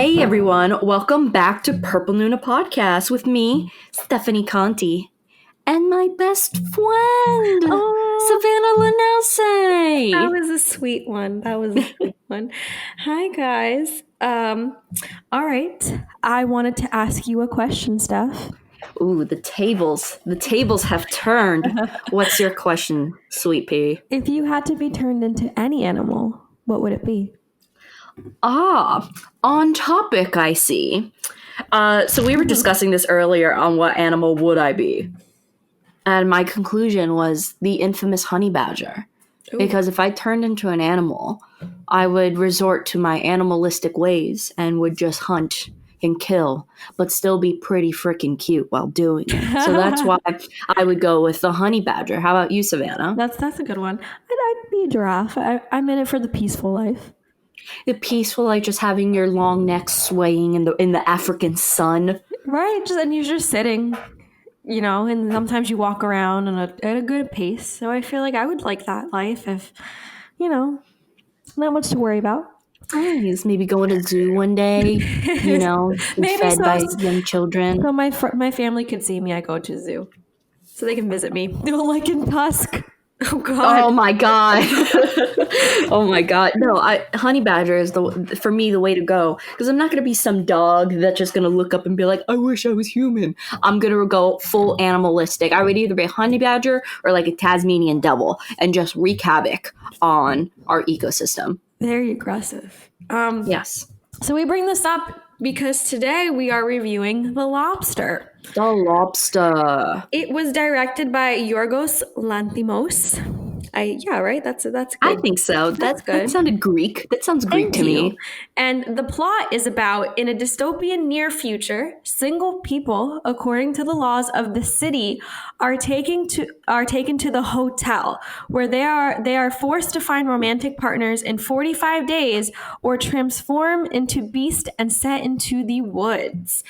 Hey everyone, welcome back to Purple Nuna Podcast with me, Stephanie Conti, and my best friend, Savanna Lanausse. That was a sweet one. Hi guys. All right. I wanted to ask you a question, Steph. Ooh, the tables have turned. What's your question, sweet pea? If you had to be turned into any animal, what would it be? On topic, I see. So we were discussing this earlier on what animal would I be. And my conclusion was the infamous honey badger. Ooh. Because if I turned into an animal, I would resort to my animalistic ways and would just hunt and kill, but still be pretty freaking cute while doing it. So that's why I would go with the honey badger. How about you, Savannah? That's a good one. I'd be a giraffe. I'm in it for the peaceful life. The peaceful, like just having your long neck swaying in the African sun. Right, and you're just sitting, and sometimes you walk around at a good pace. So I feel like I would like that life if, not much to worry about. Nice. Maybe go to a zoo one day, maybe fed by young children. So my family could see me. I go to a zoo, so they can visit me. Like in Tusk. Oh God! Oh my God! Oh my God! No, honey badger is for me the way to go, because I'm not gonna be some dog that's just gonna look up and be like, I wish I was human. I'm gonna go full animalistic. I would either be a honey badger or like a Tasmanian devil and just wreak havoc on our ecosystem. Very aggressive. Yes. So we bring this up because today we are reviewing The Lobster. The Lobster. It was directed by Yorgos Lanthimos. Right? That's good. I think so. That's good. That sounded Greek. That sounds Greek to me. And the plot is about, in a dystopian near future, single people, according to the laws of the city, are taken to the hotel, where they are forced to find romantic partners in 45 days or transform into beast and set into the woods.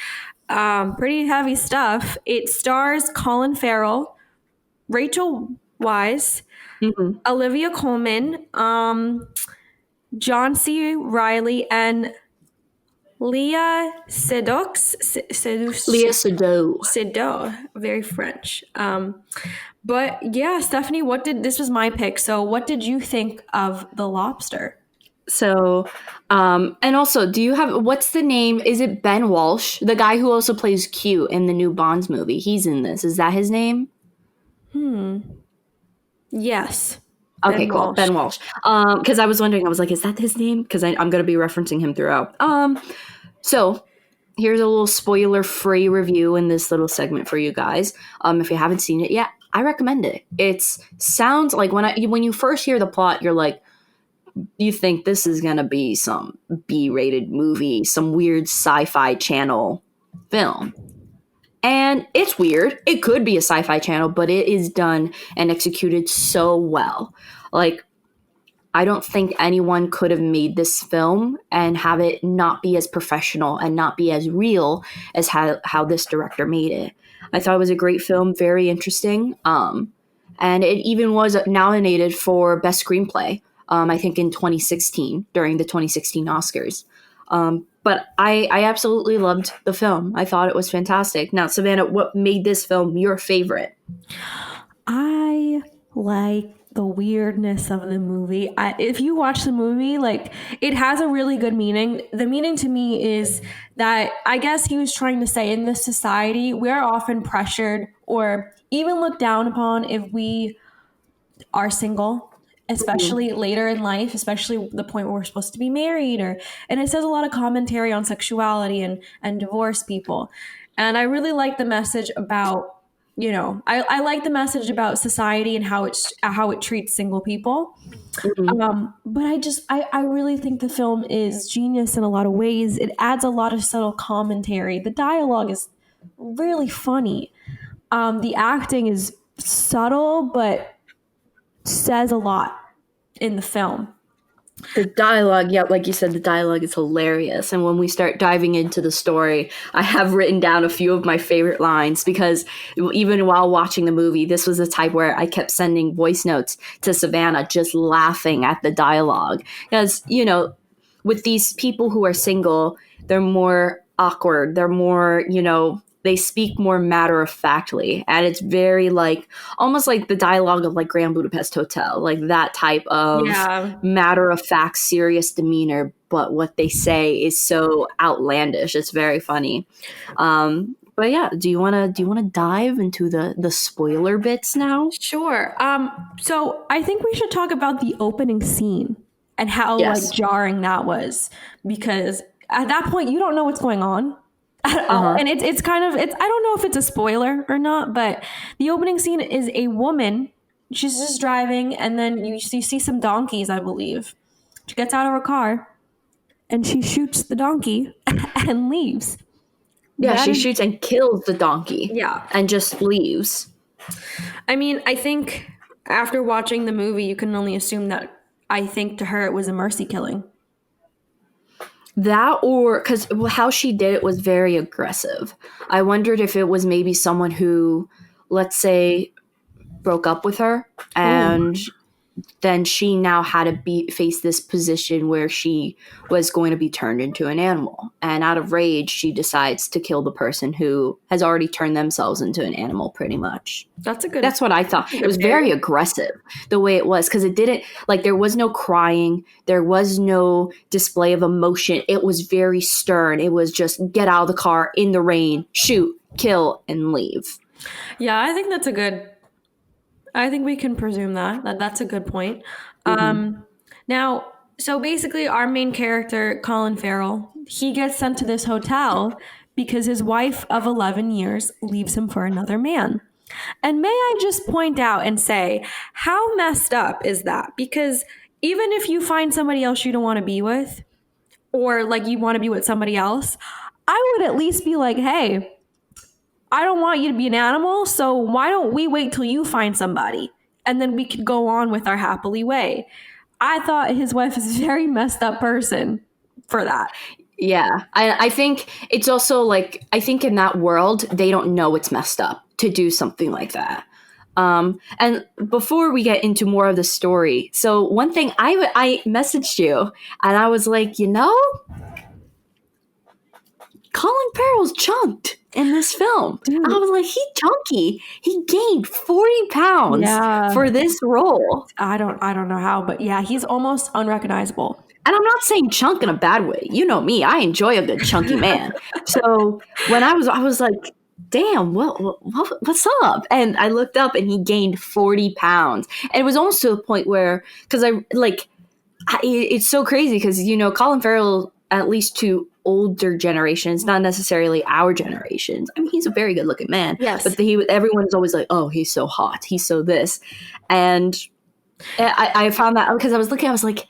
Pretty heavy stuff. It stars Colin Farrell, Rachel Weisz, Olivia Colman, John C. Reilly, and Leah Seydoux. Very French. But yeah, Stephanie, this was my pick. So what did you think of The Lobster? So, and also, what's the name? Is it Ben Walsh? The guy who also plays Q in the new Bonds movie. He's in this. Is that his name? Yes. Okay, cool. Ben Walsh. Because I was wondering, I was like, is that his name? Because I'm going to be referencing him throughout. So here's a little spoiler-free review in this little segment for you guys. If you haven't seen it yet, I recommend it. It sounds like when you first hear the plot, you're like, you think this is going to be some B-rated movie, some weird sci-fi channel film. And it's weird. It could be a sci-fi channel, but it is done and executed so well. Like, I don't think anyone could have made this film and have it not be as professional and not be as real as how this director made it. I thought it was a great film, very interesting. And it even was nominated for Best Screenplay. I think in 2016, during the 2016 Oscars. But I absolutely loved the film. I thought it was fantastic. Now, Savannah, what made this film your favorite? I like the weirdness of the movie. If you watch the movie, like, it has a really good meaning. The meaning to me is that I guess he was trying to say, in this society, we're often pressured or even looked down upon if we are single. Especially later in life, especially the point where we're supposed to be married, and it says a lot of commentary on sexuality and divorced people. And I really like the message about, I like the message about society and how it treats single people. But I really think the film is genius in a lot of ways. It adds a lot of subtle commentary. The dialogue is really funny. The acting is subtle, but says a lot in the film. The dialogue, yeah, like you said, the dialogue is hilarious. And when we start diving into the story, I have written down a few of my favorite lines, because even while watching the movie, this was a type where I kept sending voice notes to Savannah, just laughing at the dialogue. Because, with these people who are single, they're more awkward. They're more, they speak more matter-of-factly. And it's very like, almost like the dialogue of like Grand Budapest Hotel, like that type of matter-of-fact, serious demeanor. But what they say is so outlandish. It's very funny. But yeah, do you want to dive into the spoiler bits now? Sure. So I think we should talk about the opening scene and how like jarring that was, because at that point you don't know what's going on at all, and it's kind of I don't know if it's a spoiler or not, but the opening scene is a woman. She's just driving, and then you see some donkeys, I believe. She gets out of her car, and she shoots the donkey and leaves. Yeah, she shoots and kills the donkey. Yeah. And just leaves. I mean, I think after watching the movie, you can only assume that I think to her it was a mercy killing. That, or because how she did it was very aggressive. I wondered if it was maybe someone who, let's say, broke up with her and then she now had to face this position where she was going to be turned into an animal. And out of rage, she decides to kill the person who has already turned themselves into an animal, pretty much. That's what I thought. It was very aggressive, the way it was, because it didn't, like, there was no crying. There was no display of emotion. It was very stern. It was just get out of the car in the rain, shoot, kill, and leave. Yeah, I think I think we can presume that's a good point. Now, so basically our main character, Colin Farrell, he gets sent to this hotel because his wife of 11 years leaves him for another man. And may I just point out and say, how messed up is that? Because even if you find somebody else you don't want to be with, or like you want to be with somebody else, I would at least be like, hey, I don't want you to be an animal, so why don't we wait till you find somebody and then we could go on with our happily way. I thought his wife is a very messed up person for that. Yeah, I think it's also like, I think in that world, they don't know it's messed up to do something like that. And before we get into more of the story, so one thing I messaged you and I was like, Colin Farrell's chunked in this film. Dude. I was like, he's chunky. He gained 40 pounds for this role. I don't know how, but yeah, he's almost unrecognizable. And I'm not saying chunk in a bad way. You know me. I enjoy a good chunky man. So when I was like, damn, what's up? And I looked up and he gained 40 pounds. And it was almost to the point where, because it's so crazy because, Colin Farrell, at least to older generations, not necessarily our generations. I mean, he's a very good looking man. Yes. But everyone's always like, oh, he's so hot. He's so this. And I found that because I was like,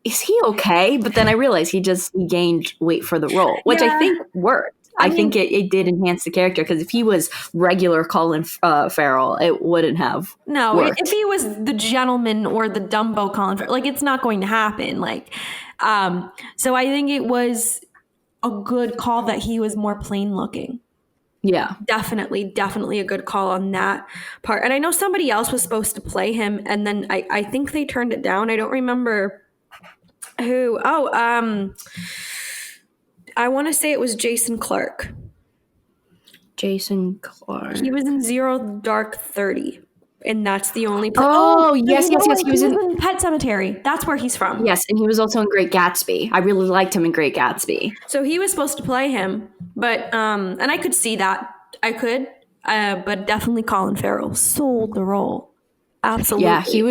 is he okay? But then I realized he gained weight for the role, which I think worked. I think it did enhance the character, because if he was regular Colin Farrell, it wouldn't have worked. If he was the gentleman or the Dumbo Colin Farrell, it's not going to happen. So I think it was a good call that he was more plain looking. Yeah. Definitely a good call on that part. And I know somebody else was supposed to play him, and then I think they turned it down. I don't remember who. I want to say it was Jason Clarke. Jason Clarke. He was in Zero Dark 30. And that's the only... Yes. He was in Pet Sematary. That's where he's from. Yes, and he was also in Great Gatsby. I really liked him in Great Gatsby. So he was supposed to play him, but... and I could see that. I could. But definitely Colin Farrell sold the role. Absolutely. Yeah, he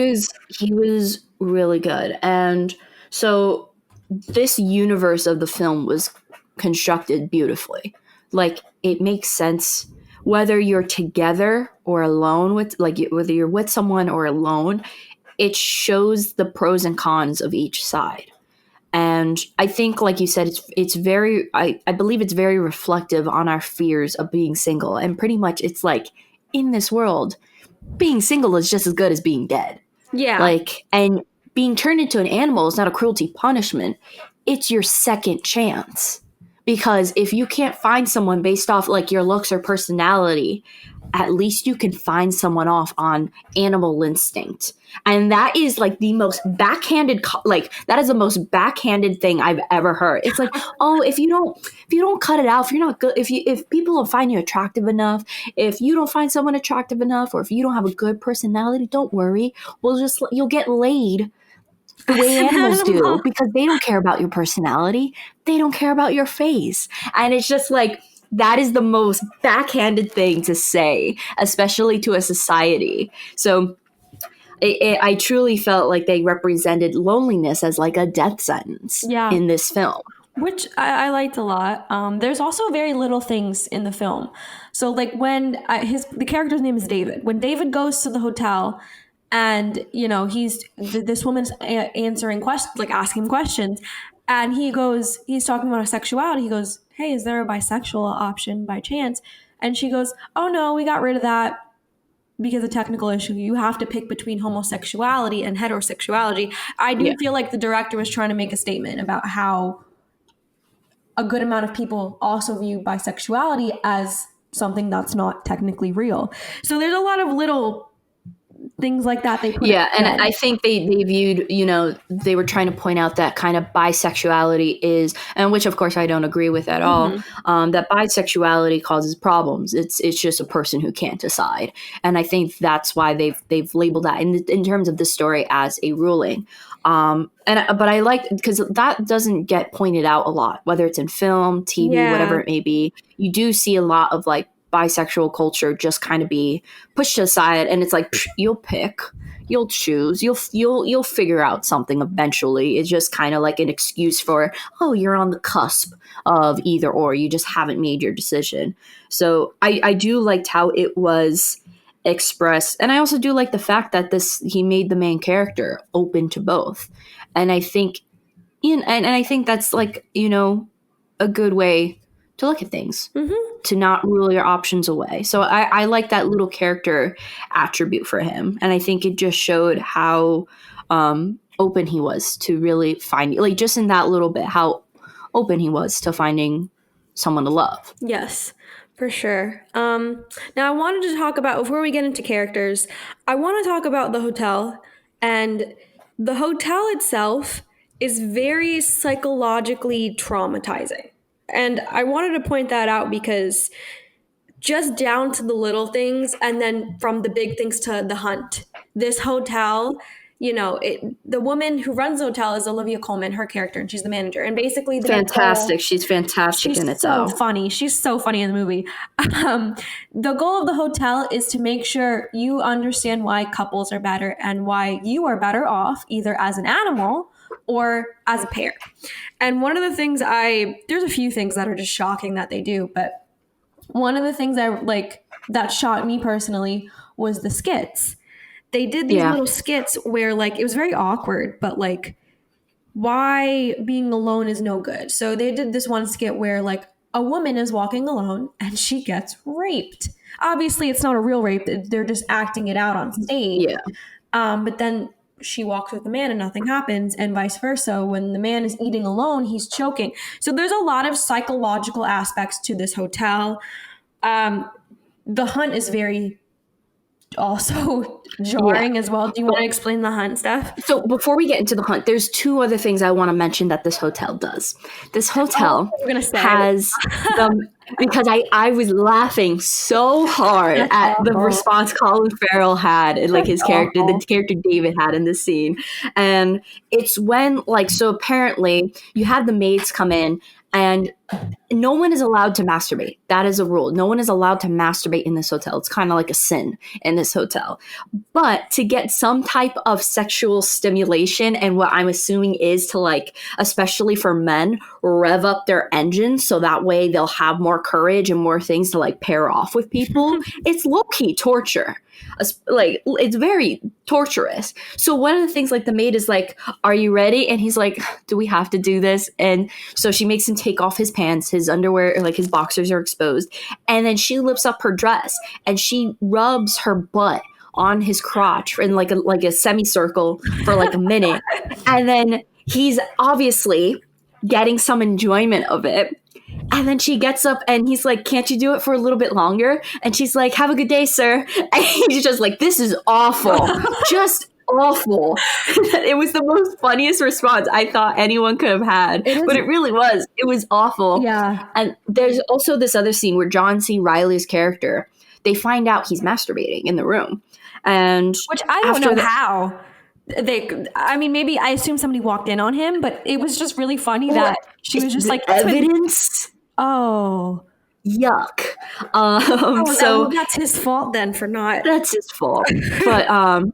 was really good. And so this universe of the film was constructed beautifully. Like, it makes sense whether you're together or alone with, whether you're with someone or alone. It shows the pros and cons of each side. And I think, like you said, it's very, I believe it's very reflective on our fears of being single. And pretty much it's like, in this world, being single is just as good as being dead. Yeah. And being turned into an animal is not a cruelty punishment. It's your second chance. because if you can't find someone based off like your looks or personality, at least you can find someone off on animal instinct. And that is like the most backhanded, that is the most backhanded thing I've ever heard. It's like, oh, if you don't cut it out, if you're not good, if people don't find you attractive enough, if you don't find someone attractive enough, or if you don't have a good personality, don't worry. You'll get laid the way animals do, because they don't care about your personality. They don't care about your face. And it's just like, that is the most backhanded thing to say, especially to a society. So I truly felt like they represented loneliness as like a death sentence in this film. Which I liked a lot. There's also very little things in the film. So like when the character's name is David. When David goes to the hotel and, this woman's answering questions, like asking questions. And he's talking about her sexuality. He goes, hey, is there a bisexual option by chance? And she goes, oh no, we got rid of that because of technical issue. You have to pick between homosexuality and heterosexuality. I do feel like the director was trying to make a statement about how a good amount of people also view bisexuality as something that's not technically real. So there's a lot of little things like that they put and I think they viewed, they were trying to point out that kind of bisexuality is, and which of course I don't agree with at all, that bisexuality causes problems. It's just a person who can't decide. And I think that's why they've labeled that in terms of the story as a ruling. But I like, because that doesn't get pointed out a lot, whether it's in film, TV, whatever it may be. You do see a lot of like bisexual culture just kind of be pushed aside, and it's like, you'll pick, you'll choose, you'll figure out something eventually. It's just kind of like an excuse for, oh, you're on the cusp of either or, you just haven't made your decision. So I do liked how it was expressed, and I also do like the fact that he made the main character open to both, and I think and I think that's like, a good way to look at things, to not rule your options away. So I like that little character attribute for him. And I think it just showed how open he was to really finding, like just in that little bit, how open he was to finding someone to love. Yes, for sure. Now I wanted to talk about, before we get into characters, I want to talk about the hotel. And the hotel itself is very psychologically traumatizing. And I wanted to point that out because just down to the little things, and then from the big things to the hunt, this hotel, the woman who runs the hotel is Olivia Colman, her character, and she's the manager. And basically, she's fantastic in it. So funny. She's so funny in the movie. The goal of the hotel is to make sure you understand why couples are better and why you are better off either as an animal or as a pair. And one of the things there's a few things that are just shocking that they do, but one of the things that shocked me personally was the skits. They did these little skits where like, it was very awkward, but like, why being alone is no good. So they did this one skit where like a woman is walking alone and she gets raped. Obviously it's not a real rape. They're just acting it out on stage. But then she walks with the man and nothing happens, and vice versa. When the man is eating alone, he's choking. So there's a lot of psychological aspects to this hotel. The hunt is very also jarring as well. Do you want to explain the hunt, Steph? So before we get into the hunt, there's two other things I want to mention that this hotel does. This hotel has because I was laughing so hard at the response Colin Farrell had, and like his character, the character David had in this scene. And it's when so apparently you have the maids come in, and no one is allowed to masturbate. That is a rule. No one is allowed to masturbate in this hotel. It's kind of like a sin in this hotel. But to get some type of sexual stimulation, and what I'm assuming is to especially for men, rev up their engines so that way they'll have more courage and more things to pair off with people. It's low-key torture. It's very torturous. So one of the things the maid is are you ready? And he's like, do we have to do this? And so she makes him take off his pants, his underwear, his boxers are exposed. And then she lifts up her dress and she rubs her butt on his crotch in like a semicircle for a minute. And then he's obviously getting some enjoyment of it. And then she gets up and he's like, can't you do it for a little bit longer? And she's like, have a good day, sir. And he's just like, this is awful. Just awful. It was the most funniest response I thought anyone could have had. But it really was. It was awful. Yeah. And there's also this other scene where John C. Reilly's character, they find out he's masturbating in the room. And which I don't know how. I mean, maybe I assume somebody walked in on him, but it was just really funny that she was just like, evidence. Oh, yuck. So that's his fault then for not. That's his fault. But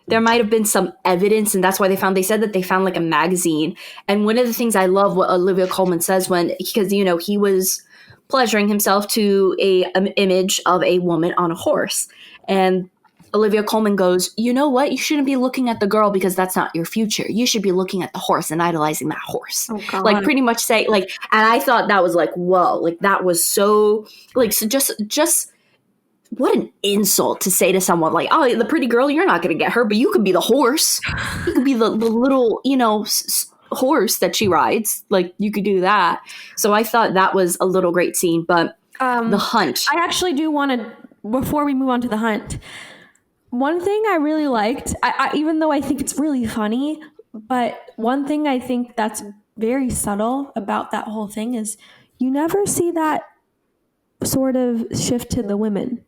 there might have been some evidence, and that's why they said that they found like a magazine. And one of the things I love what Olivia Colman says because he was pleasuring himself to an image of a woman on a horse, and Olivia Colman goes, you know what? You shouldn't be looking at the girl because that's not your future. You should be looking at the horse and idolizing that horse. Oh, God. Like pretty much say like, and I thought that was like, whoa, like that was so like, so just what an insult to say to someone like, oh, the pretty girl, you're not going to get her, but you could be the horse. You could be the little, horse that she rides. Like you could do that. So I thought that was a little great scene, but the hunt. I actually do want to, before we move on to the hunt, one thing I really liked, I even though I think it's really funny, but one thing I think that's very subtle about that whole thing is you never see that sort of shift to the women.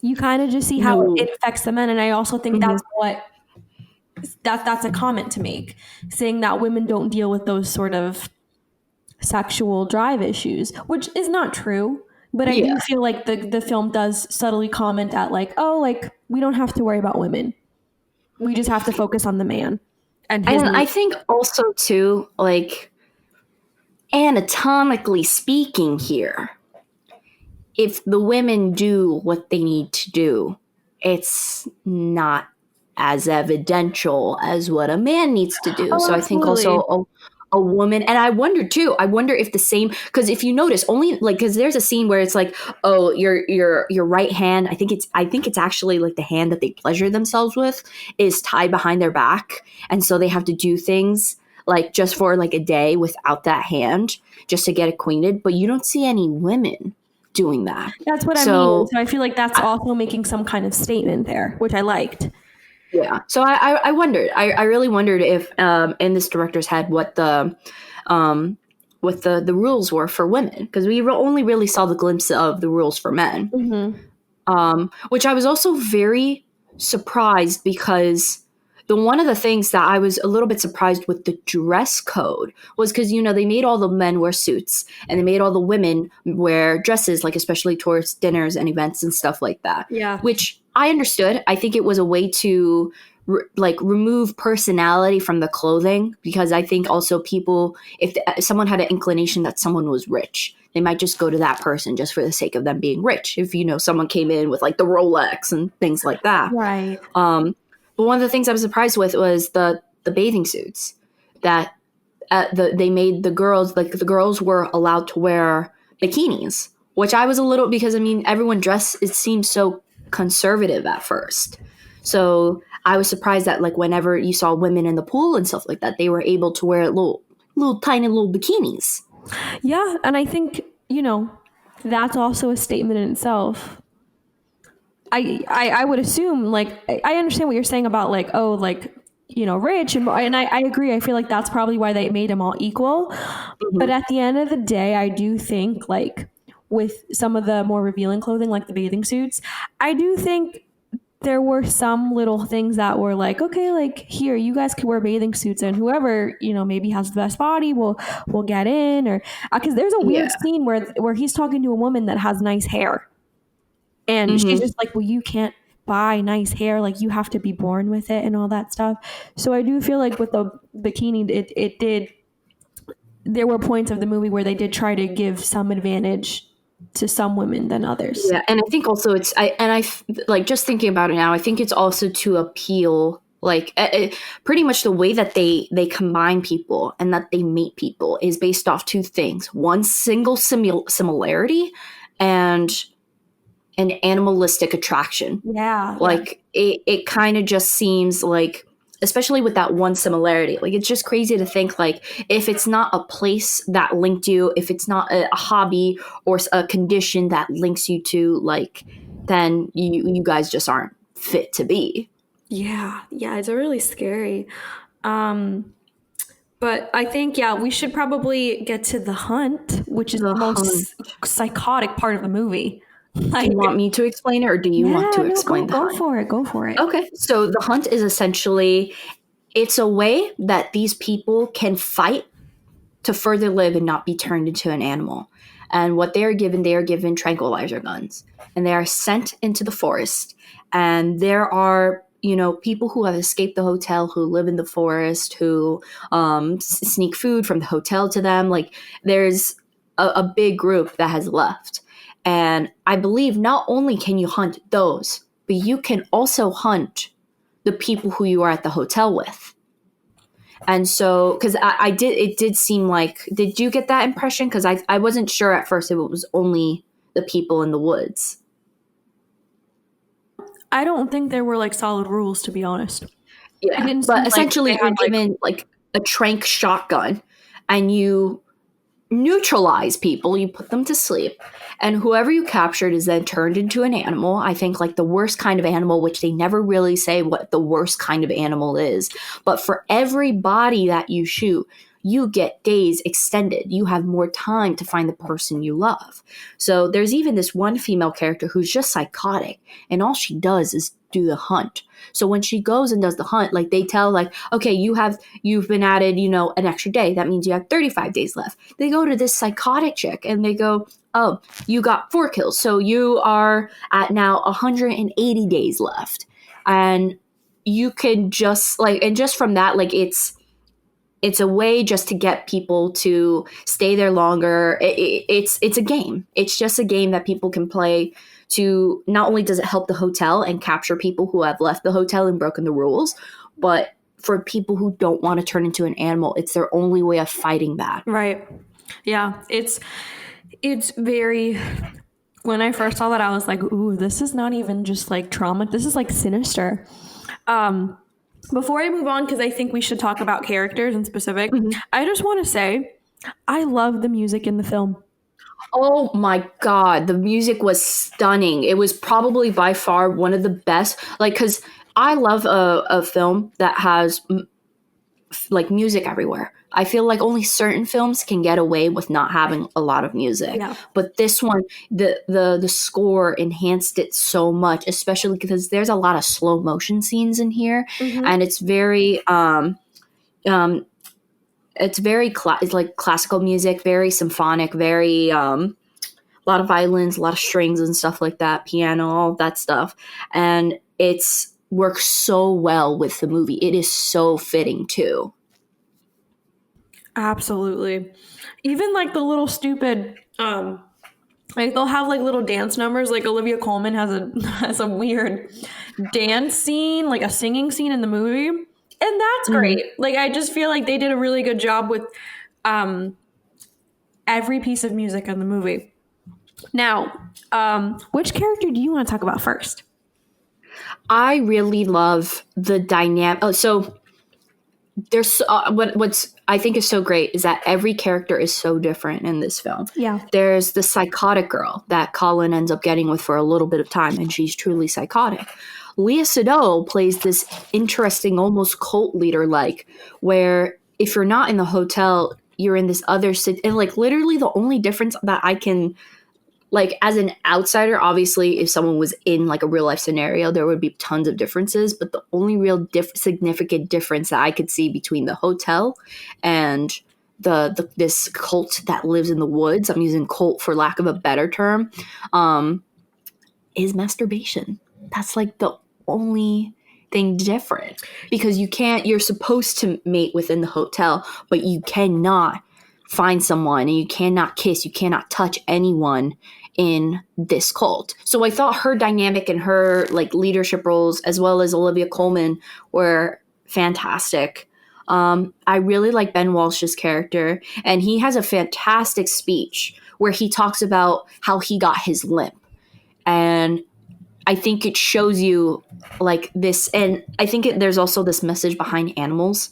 You kind of just see how it affects the men. And I also think that's a comment to make, saying that women don't deal with those sort of sexual drive issues, which is not true. But I do feel like the film does subtly comment at like, oh, like we don't have to worry about women. We just have to focus on the man. And I think also too, like anatomically speaking here, if the women do what they need to do, it's not as evidential as what a man needs to do. So absolutely. I think also a woman, and I wonder if the same, because if you notice only like, because there's a scene where it's like, oh, your right hand, I think it's actually like the hand that they pleasure themselves with is tied behind their back, and so they have to do things like just for like a day without that hand just to get acquainted, but you don't see any women doing that. That's what I mean. So I feel like that's also making some kind of statement there, which I liked. Yeah. So I wondered. I really wondered if in this director's head what the rules were for women, because we only really saw the glimpse of the rules for men. Mm-hmm. Which I was also very surprised, because one of the things that I was a little bit surprised with the dress code was because, they made all the men wear suits and they made all the women wear dresses, like especially towards dinners and events and stuff like that. Yeah. Which I understood. I think it was a way to remove personality from the clothing, because I think also people, if someone had an inclination that someone was rich, they might just go to that person just for the sake of them being rich. If, someone came in with like the Rolex and things like that. Right. But one of the things I was surprised with was the bathing suits that they made the girls, like the girls were allowed to wear bikinis, which I was a little, because everyone dressed, it seemed so conservative at first. So I was surprised that like whenever you saw women in the pool and stuff like that, they were able to wear little tiny little bikinis. Yeah. And I think, that's also a statement in itself. I would assume, like, I understand what you're saying about like, oh, like, rich. And I agree. I feel like that's probably why they made them all equal. Mm-hmm. But at the end of the day, I do think like with some of the more revealing clothing, like the bathing suits, I do think there were some little things that were like, okay, like here, you guys can wear bathing suits and whoever, maybe has the best body will get in, or because there's a weird scene where he's talking to a woman that has nice hair. And mm-hmm. she's just like, well, you can't buy nice hair. Like, you have to be born with it and all that stuff. So I do feel like with the bikini, there were points of the movie where they did try to give some advantage to some women than others. Yeah. And I think also I like just thinking about it now, I think it's also to appeal, like pretty much the way that they combine people and that they mate people is based off two things. One, single similarity, and an animalistic attraction. Yeah. Like it kind of just seems like especially with that one similarity. Like, it's just crazy to think, like, if it's not a place that linked you, if it's not a hobby or a condition that links you to, like, then you guys just aren't fit to be. Yeah, it's really scary. But I think, we should probably get to the hunt, which is The the hunt. most psychotic part of the movie. Do you want me to explain it, or do you want to explain the hunt? Go for it. Okay, so the hunt is essentially, it's a way that these people can fight to further live and not be turned into an animal. And what they are given tranquilizer guns. And they are sent into the forest. And there are, people who have escaped the hotel, who live in the forest, who sneak food from the hotel to them. Like, there's a big group that has left. And I believe not only can you hunt those, but you can also hunt the people who you are at the hotel with. And so, because it did seem like, did you get that impression? Because I wasn't sure at first if it was only the people in the woods. I don't think there were like solid rules, to be honest. Yeah, but essentially you're given like a tranq shotgun, and you neutralize people, you put them to sleep, and whoever you captured is then turned into an animal. I think like the worst kind of animal, which they never really say what the worst kind of animal is. But for every body that you shoot, you get days extended. You have more time to find the person you love. So there's even this one female character who's just psychotic, and all she does is do the hunt. So when she goes and does the hunt, like they tell, like, okay, you've been added, an extra day. That means you have 35 days left. They go to this psychotic chick and they go, oh, you got 4 kills. So you are at now 180 days left. And you can just and just from that, like it's a way just to get people to stay there longer. It's a game. It's just a game that people can play to, not only does it help the hotel and capture people who have left the hotel and broken the rules, but for people who don't want to turn into an animal, it's their only way of fighting that. Right. Yeah. It's very, when I first saw that, I was like, ooh, this is not even just like trauma. This is like sinister. Before I move on, because I think we should talk about characters in specific, I just want to say I love the music in the film. Oh my God, the music was stunning. It was probably by far one of the best. Like, because I love a film that has like music everywhere. I feel like only certain films can get away with not having a lot of music. Yeah. But this one, the score enhanced it so much, especially because there's a lot of slow motion scenes in here, and it's very it's like classical music, very symphonic, very a lot of violins, a lot of strings and stuff like that, piano, all that stuff, and it's works so well with the movie. It is so fitting too. Absolutely. Even like the little stupid, like they'll have like little dance numbers. Like Olivia Colman has a weird dance scene, like a singing scene in the movie, and that's great. Like I just feel like they did a really good job with every piece of music in the movie. Now, which character do you want to talk about first? I really love the dynamic. Oh, so there's what's I think is so great is that every character is so different in this film. Yeah. There's the psychotic girl that Colin ends up getting with for a little bit of time, and she's truly psychotic. Léa Seydoux plays this interesting, almost cult leader, where if you're not in the hotel, you're in this other city. And literally the only difference that I can, as an outsider, obviously if someone was in a real life scenario, there would be tons of differences. But the only real significant difference that I could see between the hotel and this cult that lives in the woods, I'm using cult for lack of a better term, is masturbation. That's the only thing different, because you're supposed to mate within the hotel, but you cannot find someone, and you cannot kiss, you cannot touch anyone in this cult. So I thought her dynamic and her leadership roles, as well as Olivia Colman, were fantastic. I really like Ben Walsh's character, and he has a fantastic speech where he talks about how he got his limp. And I think it shows you like this, and I think there's also this message behind animals,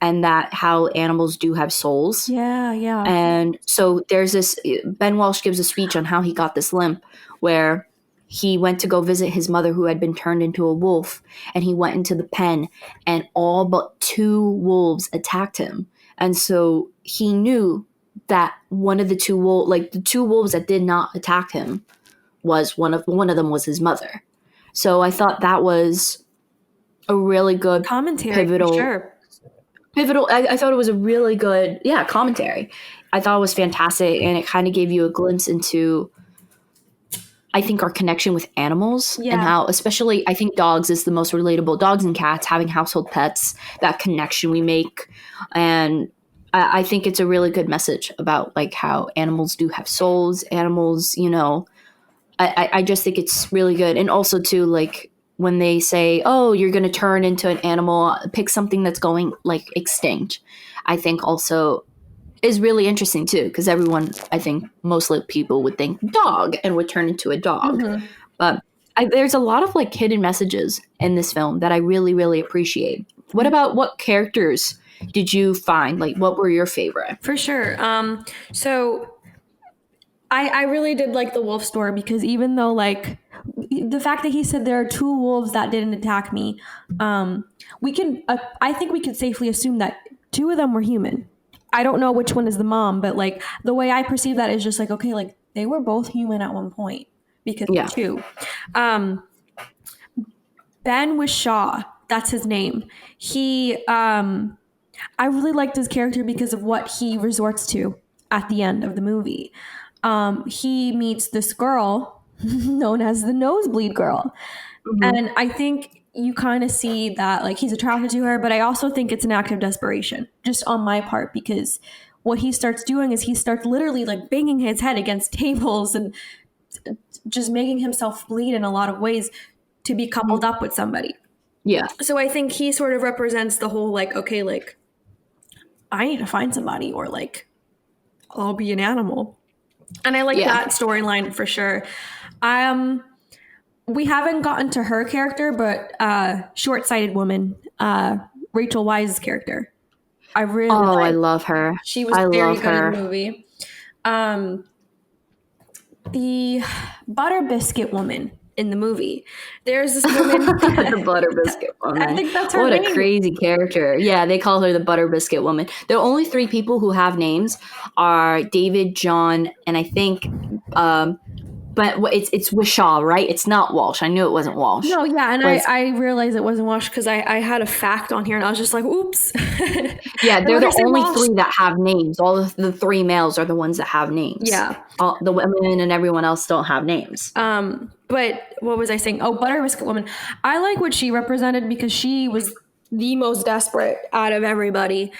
and that how animals do have souls. Yeah, yeah. And so there's this, Ben Walsh gives a speech on how he got this limp, where he went to go visit his mother who had been turned into a wolf, and he went into the pen and all but 2 wolves attacked him. And so he knew that one of the 2 wolves, like the 2 wolves that did not attack him, was one of them was his mother. So I thought that was a really good Commentary, pivotal. sure. I thought it was a really good, commentary. I thought it was fantastic, and it kind of gave you a glimpse into, I think, our connection with animals, and how, especially, I think dogs is the most relatable. Dogs and cats, having household pets, that connection we make, and I think it's a really good message about like how animals do have souls. Animals, I just think it's really good, and also too, like, when they say, oh, you're going to turn into an animal, pick something that's going like extinct, I think also is really interesting too, because everyone, I think mostly people would think dog and would turn into a dog. Mm-hmm. But there's a lot of like hidden messages in this film that I really, really appreciate. What about, what characters did you find? Like, what were your favorite? For sure. So I really did like the wolf story, because even though like the fact that he said there are 2 wolves that didn't attack me, we can I think we could safely assume that 2 of them were human. I don't know which one is the mom, but like the way I perceive that is just like, okay, like they were both human at one point, because they're 2. Ben Whishaw, that's his name. He I really liked his character because of what he resorts to at the end of the movie. He meets this girl known as the Nosebleed Girl. Mm-hmm. And I think you kind of see that like he's attracted to her, but I also think it's an act of desperation just on my part, because what he starts doing is he starts literally like banging his head against tables and just making himself bleed in a lot of ways to be coupled up with somebody. Yeah. So I think he sort of represents the whole like, okay, like I need to find somebody, or like I'll be an animal. And I like that storyline for sure. We haven't gotten to her character, but short-sighted woman, Rachel Weisz's character. I love her. She was very good in the movie. The butter biscuit woman in the movie. There's this woman. The butter biscuit woman. I think that's her name. What a crazy character. Yeah, they call her the butter biscuit woman. The only 3 people who have names are David, John, and I think, but it's Whishaw, right? It's not Walsh. I knew it wasn't Walsh. No, yeah, and I realized it wasn't Walsh because I had a fact on here and I was just like, oops. Yeah, they're the only Walsh. 3 that have names. All of the 3 males are the ones that have names. Yeah. All the women and everyone else don't have names. But what was I saying? Oh, butter biscuit woman. I like what she represented because she was the most desperate out of everybody.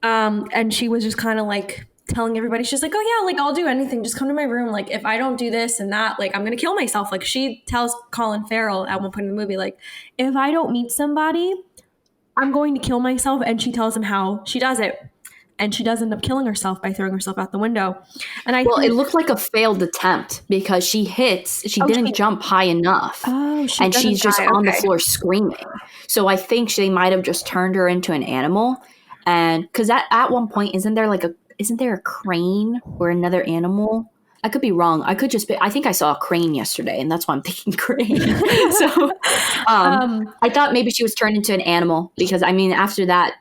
And she was just kind of like telling everybody, she's like, oh yeah, like I'll do anything. Just come to my room. Like if I don't do this and that, like I'm going to kill myself. Like she tells Colin Farrell at one point in the movie, like if I don't meet somebody, I'm going to kill myself. And she tells him how she does it. And she does end up killing herself by throwing herself out the window. And it looked like a failed attempt because she didn't jump high enough. Oh, and she's just on the floor screaming. So I think they might have just turned her into an animal. And because at one point, isn't there a crane or another animal? I could be wrong. I think I saw a crane yesterday, and that's why I'm thinking crane. So I thought maybe she was turned into an animal because, I mean, after that,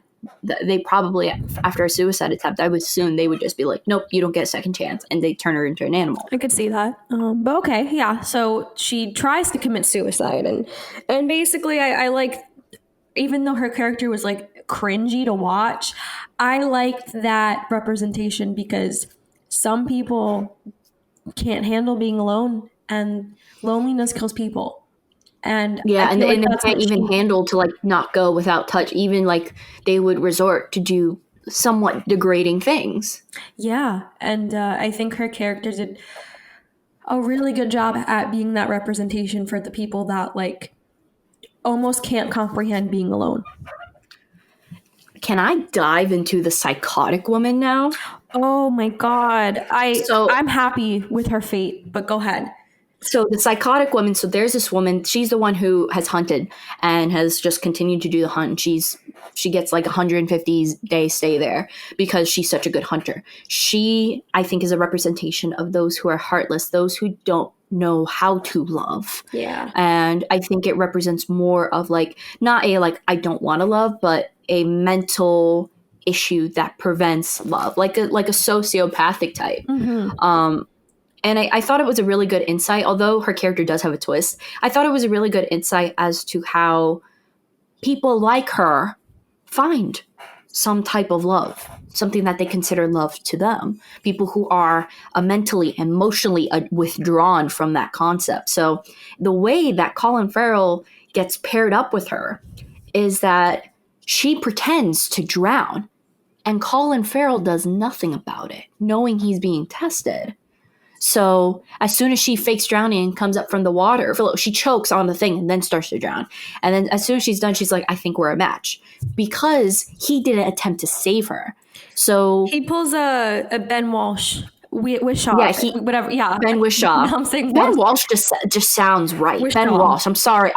they probably, after a suicide attempt, I would assume they would just be like, nope, you don't get a second chance. And they turn her into an animal. I could see that. But okay, yeah. So she tries to commit suicide. And basically, I like, even though her character was like cringy to watch, I liked that representation because some people can't handle being alone, and loneliness kills people. And and they can't even handle to like not go without touch. Even like they would resort to do somewhat degrading things. Yeah, and I think her character did a really good job at being that representation for the people that like almost can't comprehend being alone. Can I dive into the psychotic woman now? Oh my God. I'm happy with her fate, but go ahead. So the psychotic woman, so there's this woman, she's the one who has hunted and has just continued to do the hunt. She gets like 150-day stay there because she's such a good hunter. She, I think, is a representation of those who are heartless, those who don't know how to love. Yeah. And I think it represents more of like, not a like, I don't want to love, but a mental issue that prevents love, like a sociopathic type. And I thought it was a really good insight, although her character does have a twist. I thought it was a really good insight as to how people like her find some type of love, something that they consider love to them. People who are mentally, emotionally withdrawn from that concept. So the way that Colin Farrell gets paired up with her is that she pretends to drown, and Colin Farrell does nothing about it, knowing he's being tested. So as soon as she fakes drowning and comes up from the water, she chokes on the thing and then starts to drown. And then as soon as she's done, she's like, I think we're a match. Because he didn't attempt to save her. So he pulls a Ben Walsh. Wishaw. Yeah, whatever. Yeah. Ben Wishaw. I'm saying Ben Walsh just sounds right. Wishaw. Ben Walsh. I'm sorry,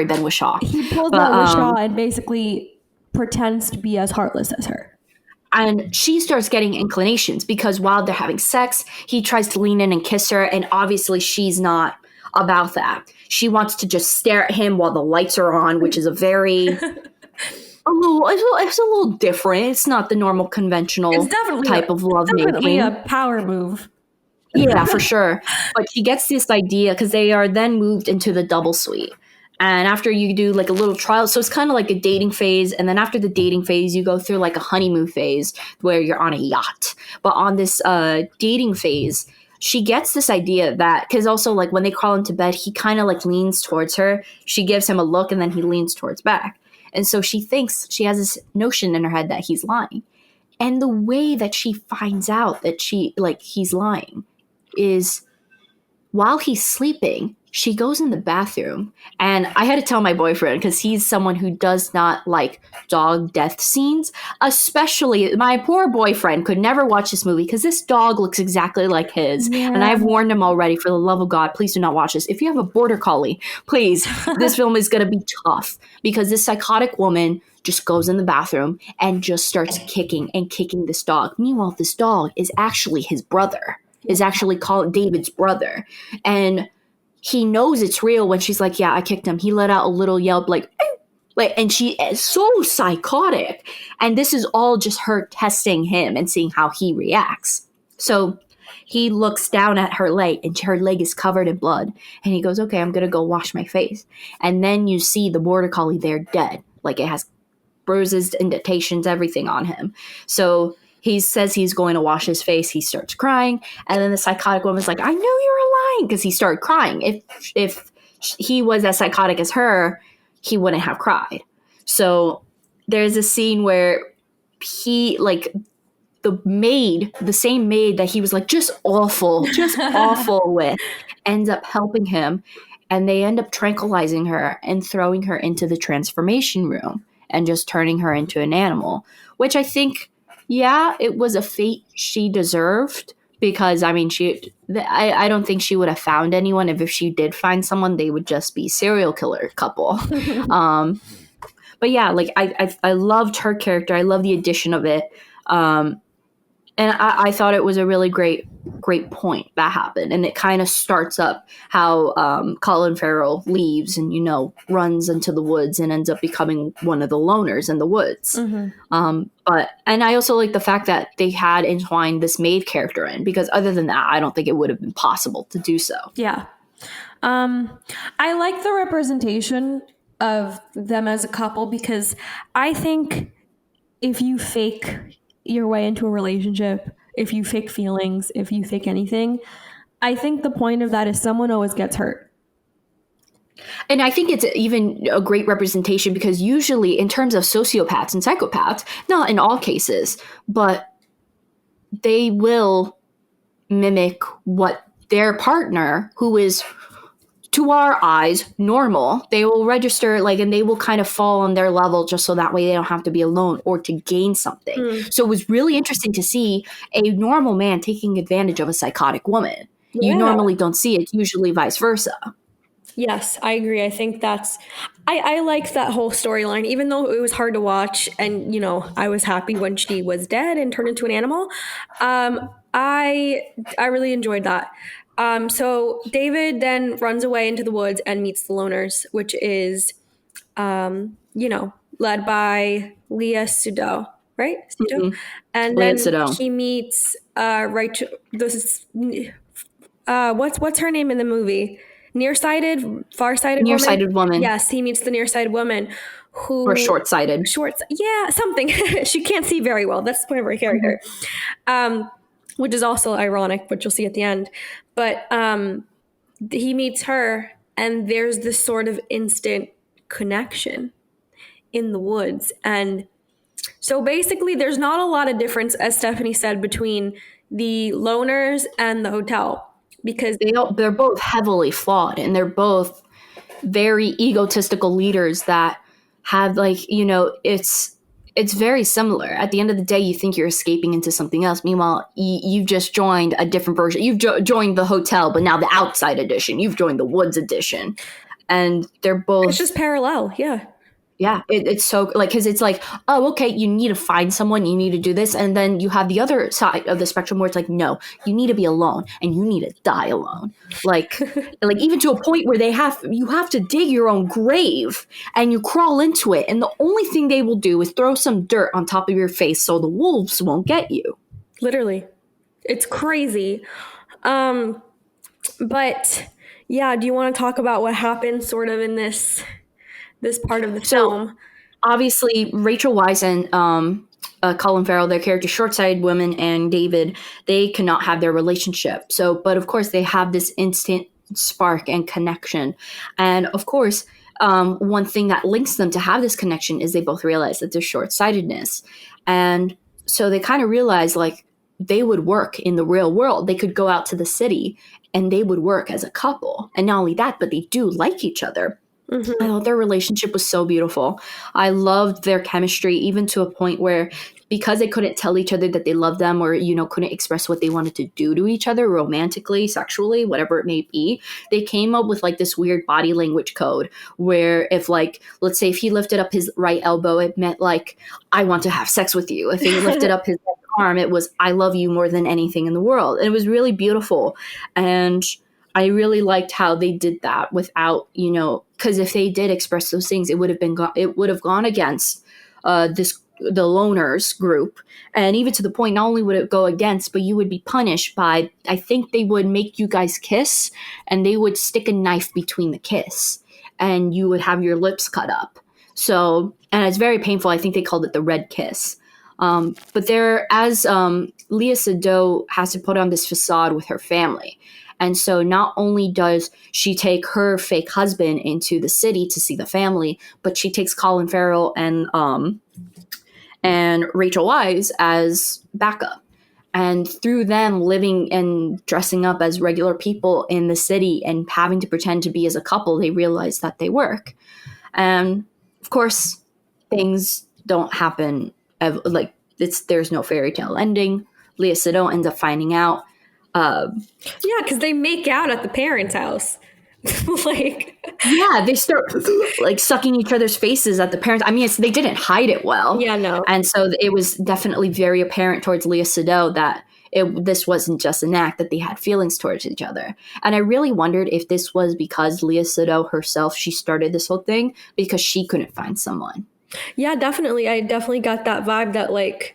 Ben Wishaw. He pulls a Wishaw and basically pretends to be as heartless as her. And she starts getting inclinations because while they're having sex, he tries to lean in and kiss her. And obviously she's not about that. She wants to just stare at him while the lights are on, which is it's a little different. It's not the normal conventional type of love making. It's definitely a power move. Yeah, for sure. But she gets this idea because they are then moved into the double suite. And after you do like a little trial, so it's kind of like a dating phase. And then after the dating phase, you go through like a honeymoon phase where you're on a yacht. But on this dating phase, she gets this idea that, because also like when they crawl into bed, he kind of like leans towards her. She gives him a look and then he leans towards back. And so she thinks, she has this notion in her head that he's lying. And the way that she finds out that he's lying is while he's sleeping, she goes in the bathroom, and I had to tell my boyfriend because he's someone who does not like dog death scenes. Especially my poor boyfriend could never watch this movie because this dog looks exactly like his. Yeah. And I've warned him already, for the love of God, please do not watch this. If you have a border collie, please, this film is going to be tough because this psychotic woman just goes in the bathroom and just starts kicking this dog. Meanwhile, this dog is actually his brother, is actually called David's brother. And he knows it's real when she's like, yeah, I kicked him. He let out a little yelp like, and she is so psychotic. And this is all just her testing him and seeing how he reacts. So he looks down at her leg and her leg is covered in blood. And he goes, okay, I'm going to go wash my face. And then you see the border collie there dead. Like it has bruises, indentations, everything on him. So he says he's going to wash his face. He starts crying. And then the psychotic woman's like, I knew you were lying, because he started crying. If he was as psychotic as her, he wouldn't have cried. So there's a scene where he, like, the same maid that he was like, just awful with, ends up helping him. And they end up tranquilizing her and throwing her into the transformation room and just turning her into an animal, which I think, yeah, it was a fate she deserved, because I mean, I don't think she would have found anyone. If she did find someone, they would just be serial killer couple. But yeah, like I loved her character. I love the addition of it. And I thought it was a really great point that happened. And it kind of starts up how Colin Farrell leaves and, runs into the woods and ends up becoming one of the loners in the woods. Mm-hmm. And I also like the fact that they had entwined this maid character in, because other than that, I don't think it would have been possible to do so. Yeah. I like the representation of them as a couple, because I think if you fake your way into a relationship, if you fake feelings, if you fake anything, I think the point of that is someone always gets hurt. And I think it's even a great representation, because usually in terms of sociopaths and psychopaths, not in all cases, but they will mimic what their partner, who is, to our eyes, normal, they will register, and they will kind of fall on their level just so that way they don't have to be alone or to gain something. So it was really interesting to see a normal man taking advantage of a psychotic woman. You Yeah. normally don't see it. It's usually vice versa. Yes, I agree. I think I liked that whole storyline, even though it was hard to watch. And, I was happy when she was dead and turned into an animal. I really enjoyed that. So David then runs away into the woods and meets the loners, which is, led by Leah Sudol, right? Sudol. Mhm. And Lance then Sedone. he meets Rachel. This is what's her name in the movie? Nearsighted, farsighted woman. Nearsighted woman. Yes, he meets the nearsighted woman Or who short-sighted. yeah, something. She can't see very well. That's the point of her character. Which is also ironic, which you'll see at the end. But he meets her, and there's this sort of instant connection in the woods. And so basically, there's not a lot of difference, as Stephanie said, between the loners and the hotel, because They're both heavily flawed, and they're both very egotistical leaders that have, like, it's very similar. At the end of the day, you think you're escaping into something else. Meanwhile, you've just joined a different version. You've joined the hotel, but now the outside edition. You've joined the woods edition. And they're both... it's just parallel. Yeah. Yeah, it's so, like, because it's like, oh, okay, you need to find someone, you need to do this, and then you have the other side of the spectrum where it's like, no, you need to be alone, and you need to die alone. Like even to a point where you have to dig your own grave, and you crawl into it, and the only thing they will do is throw some dirt on top of your face so the wolves won't get you. Literally. It's crazy. But yeah, do you want to talk about what happened sort of in this part of the film? Obviously, Rachel Weisz and Colin Farrell, their character, short-sighted woman, and David, they cannot have their relationship. So, but of course, they have this instant spark and connection. And of course, one thing that links them to have this connection is they both realize that there's short-sightedness. And so they kind of realize, like, they would work in the real world. They could go out to the city and they would work as a couple. And not only that, but they do like each other. Mm-hmm. I thought their relationship was so beautiful. I loved their chemistry, even to a point where, because they couldn't tell each other that they loved them, or, couldn't express what they wanted to do to each other romantically, sexually, whatever it may be, they came up with, like, this weird body language code where if, like, let's say if he lifted up his right elbow, it meant, like, I want to have sex with you. If he lifted up his left arm, it was, I love you more than anything in the world. And it was really beautiful. And I really liked how they did that without, because if they did express those things, it would have gone against the loners group. And even to the point, not only would it go against, but you would be punished by, I think they would make you guys kiss, and they would stick a knife between the kiss, and you would have your lips cut up. So, and it's very painful. I think they called it the red kiss. But as Leah Sudol has to put on this facade with her family. And so not only does she take her fake husband into the city to see the family, but she takes Colin Farrell and Rachel Weisz as backup. And through them living and dressing up as regular people in the city and having to pretend to be as a couple, they realize that they work. And of course, things don't happen there's no fairy tale ending. Leah Sudol ends up finding out. Yeah, because they make out at the parents' house. Yeah, they start like sucking each other's faces at the parents. I mean, they didn't hide it well. Yeah, no. And so it was definitely very apparent towards Leah Sudol that this wasn't just an act, that they had feelings towards each other. And I really wondered if this was because Leah Sudol herself, she started this whole thing because she couldn't find someone. Yeah, definitely. I definitely got that vibe that, like,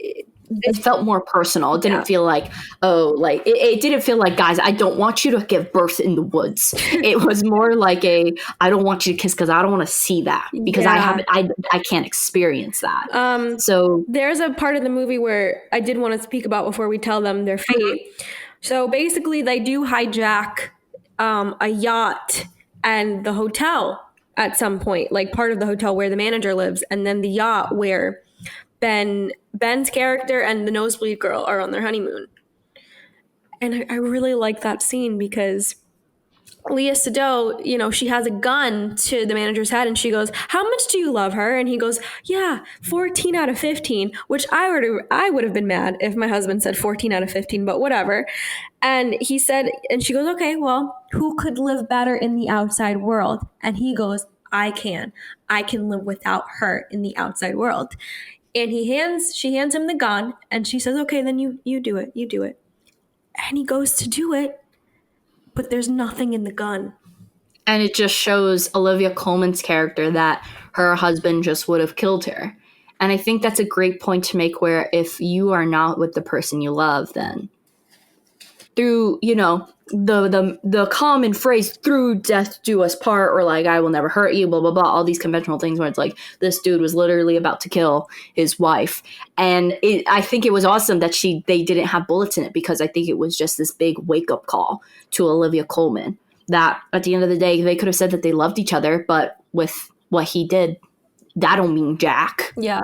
it felt more personal. It didn't feel like, it didn't feel like, guys, I don't want you to give birth in the woods. It was more like I don't want you to kiss because I don't want to see that, because I can't experience that. So there's a part of the movie where I did want to speak about before we tell them their fate. So basically they do hijack a yacht and the hotel at some point, like part of the hotel where the manager lives, and then the yacht where Ben's character and the Nosebleed Girl are on their honeymoon. And I really like that scene because Leah Sado, she has a gun to the manager's head and she goes, "How much do you love her?" And he goes, "Yeah, 14 out of 15," which I would have been mad if my husband said 14 out of 15, but whatever. And he said, and she goes, "Okay, well, who could live better in the outside world?" And he goes, "I can. I can live without her in the outside world." And she hands him the gun and she says, "Okay, then you do it. You do it." And he goes to do it, but there's nothing in the gun. And it just shows Olivia Colman's character that her husband just would have killed her. And I think that's a great point to make, where if you are not with the person you love, then through, the common phrase, "through death do us part," or like, "I will never hurt you," blah, blah, blah, all these conventional things where it's like, this dude was literally about to kill his wife. And I think it was awesome that they didn't have bullets in it, because I think it was just this big wake-up call to Olivia Colman, that at the end of the day, they could have said that they loved each other, but with what he did, that don't mean jack. Yeah.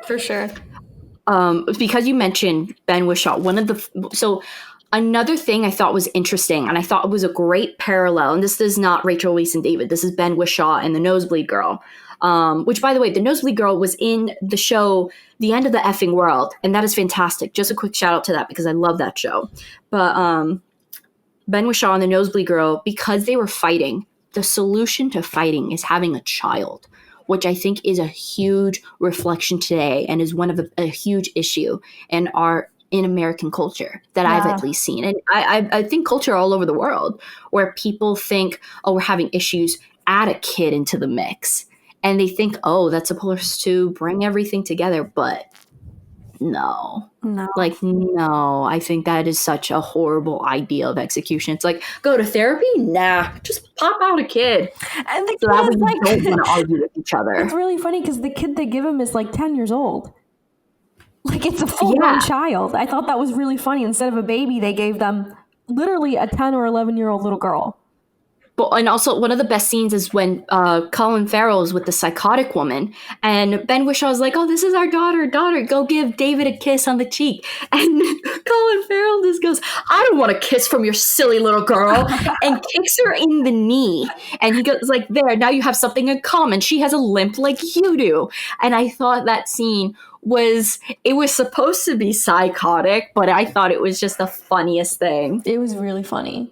For sure. Because you mentioned Ben Whishaw, another thing I thought was interesting, and I thought it was a great parallel, and this is not Rachel Weisz and David, this is Ben Whishaw and the Nosebleed Girl, which, by the way, the Nosebleed Girl was in the show The End of the Effing World, and that is fantastic. Just a quick shout out to that, because I love that show. But Ben Whishaw and the Nosebleed Girl, because they were fighting, the solution to fighting is having a child, which I think is a huge reflection today and is one of a huge issue in American culture that I've at least seen. And I think culture all over the world, where people think, oh, we're having issues, add a kid into the mix. And they think, oh, that's supposed to bring everything together. But no. I think that is such a horrible idea of execution. It's like, go to therapy? Nah, just pop out a kid. And the so that way you don't want to argue with each other. It's really funny because the kid they give him is like 10 years old. Like, it's a full-grown child. I thought that was really funny. Instead of a baby, they gave them literally a 10 or 11-year-old little girl. But, and also, one of the best scenes is when Colin Farrell is with the psychotic woman, and Ben Whishaw is like, "Oh, this is our daughter, go give David a kiss on the cheek." And Colin Farrell just goes, "I don't want a kiss from your silly little girl," and kicks her in the knee. And he goes like, "There, now you have something in common. She has a limp like you do." And I thought that scene was supposed to be psychotic, but I thought it was just the funniest thing. It was really funny.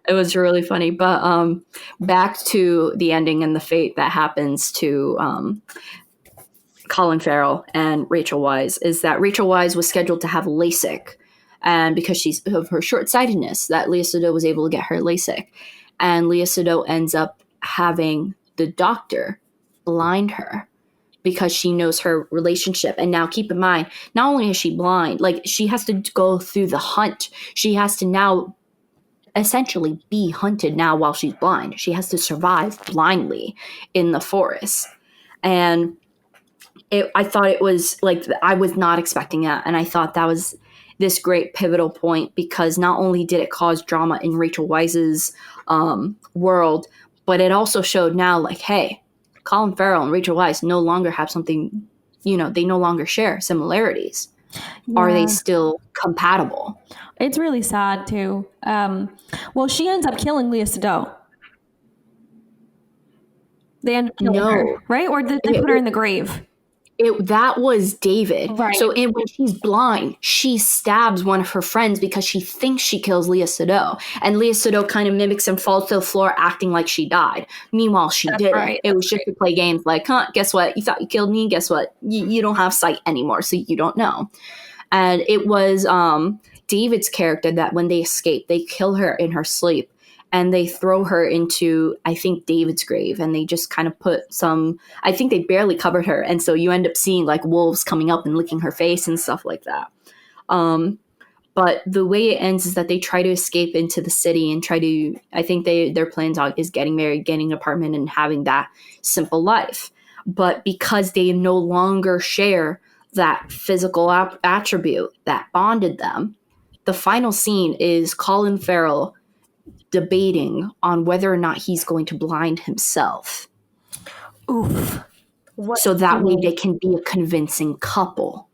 It was really funny. But back to the ending and the fate that happens to Colin Farrell and Rachel Weisz, is that Rachel Weisz was scheduled to have LASIK. And because she's of her short-sightedness, that Leah Sado was able to get her LASIK. And Leah Sado ends up having the doctor blind her, because she knows her relationship. And now keep in mind, not only is she blind, like, she has to go through the hunt. She has to now essentially be hunted now while she's blind. She has to survive blindly in the forest. And I thought it was like, I was not expecting that. And I thought that was this great pivotal point, because not only did it cause drama in Rachel Weisz's world, but it also showed now, like, hey, Colin Farrell and Rachel Weisz no longer have something, they no longer share similarities. Yeah. Are they still compatible? It's really sad, too. Well, she ends up killing Leah Sado. They end up killing her, right? Or did they put her in the grave? That was David. Right. So when she's blind, she stabs one of her friends because she thinks she kills Leah Sado. And Leah Sado kind of mimics and falls to the floor acting like she died. Meanwhile, she didn't. Right. It was just to play games like, guess what? You thought you killed me? Guess what? You don't have sight anymore, so you don't know. And it was David's character that when they escape, they kill her in her sleep. And they throw her into, I think, David's grave. And they just kind of put I think they barely covered her. And so you end up seeing like wolves coming up and licking her face and stuff like that. But the way it ends is that they try to escape into the city and I think their plans is getting married, getting an apartment, and having that simple life. But because they no longer share that physical attribute that bonded them, the final scene is Colin Farrell debating on whether or not he's going to blind himself. Oof. So that way they can be a convincing couple.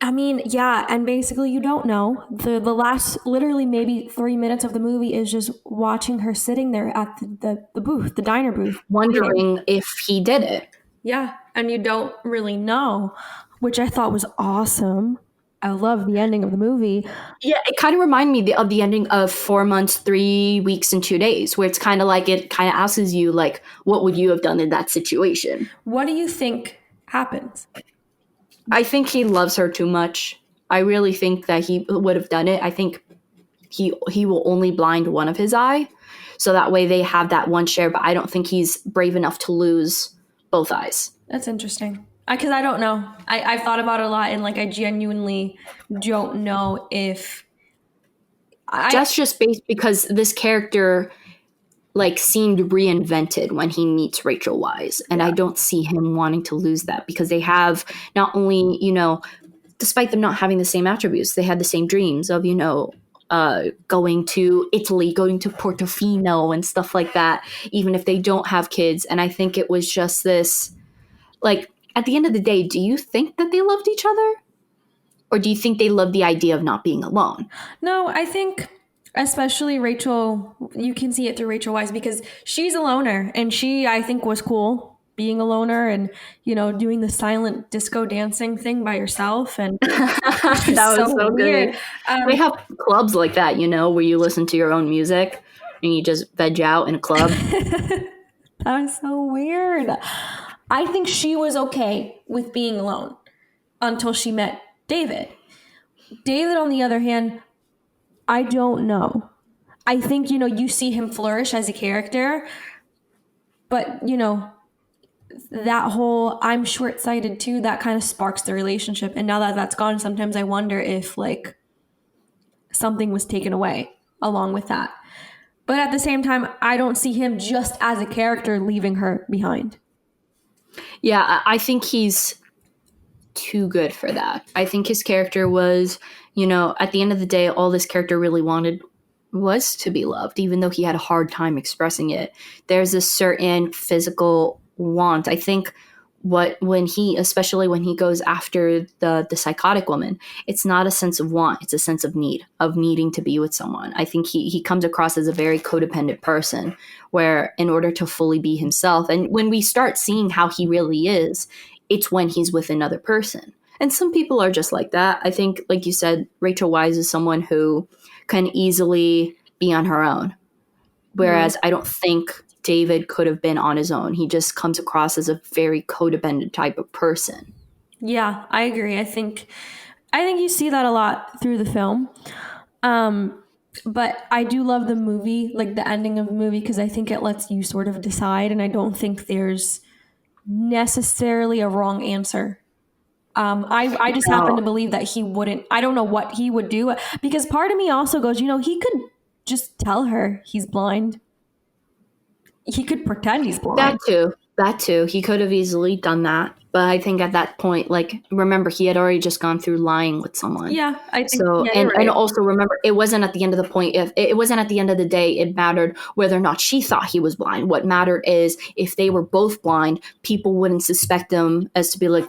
I mean, yeah, and basically you don't know. The last literally maybe 3 minutes of the movie is just watching her sitting there at the booth, the diner booth, eating. Wondering if he did it. Yeah, and you don't really know, which I thought was awesome. I love the ending of the movie. Yeah, it kind of reminded me of the ending of 4 months, 3 weeks, and 2 days, where it's kind of like it kind of asks you, like, what would you have done in that situation? What do you think happens? I think he loves her too much. I really think that he would have done it. I think he will only blind one of his eye, so that way they have that one share. But I don't think he's brave enough to lose both eyes. That's interesting. Because I don't know. I've thought about it a lot, and like I genuinely don't know if That's just based because this character like seemed reinvented when he meets Rachel Weisz, and I don't see him wanting to lose that because they have not only, despite them not having the same attributes, they had the same dreams of, going to Italy, going to Portofino and stuff like that, even if they don't have kids. And I think it was just this, like, at the end of the day, do you think that they loved each other? Or do you think they loved the idea of not being alone? No, I think especially Rachel, you can see it through Rachel Weisz because she's a loner, and she, I think, was cool being a loner and, doing the silent disco dancing thing by herself. And That was so weird. good. They have clubs like that, where you listen to your own music and you just veg out in a club. That was so weird. I think she was okay with being alone until she met David. David, on the other hand, I don't know. I think, you see him flourish as a character, but, that whole I'm short-sighted too, that kind of sparks the relationship. And now that that's gone, sometimes I wonder if like something was taken away along with that. But at the same time, I don't see him just as a character leaving her behind. Yeah, I think he's too good for that. I think his character was, at the end of the day, all this character really wanted was to be loved, even though he had a hard time expressing it. There's a certain physical want. I think especially when he goes after the psychotic woman, it's not a sense of want, it's a sense of need, of needing to be with someone. I think he comes across as a very codependent person, where in order to fully be himself, and when we start seeing how he really is, it's when he's with another person. And some people are just like that. I think, like you said, Rachel Weisz is someone who can easily be on her own, whereas I don't think David could have been on his own. He just comes across as a very codependent type of person. Yeah, I agree. I think you see that a lot through the film. But I do love the movie, like the ending of the movie, because I think it lets you sort of decide, and I don't think there's necessarily a wrong answer. I just happen to believe that he wouldn't. I don't know what he would do, because part of me also goes, he could just tell her he's blind. He could pretend he's blind. That too. He could have easily done that. But I think at that point, like, remember, he had already just gone through lying with someone. Yeah, I think so. Yeah, and, right. and also remember, it wasn't at the end of the point. If it wasn't at the end of the day, it mattered whether or not she thought he was blind. What mattered is if they were both blind, people wouldn't suspect them as to be like,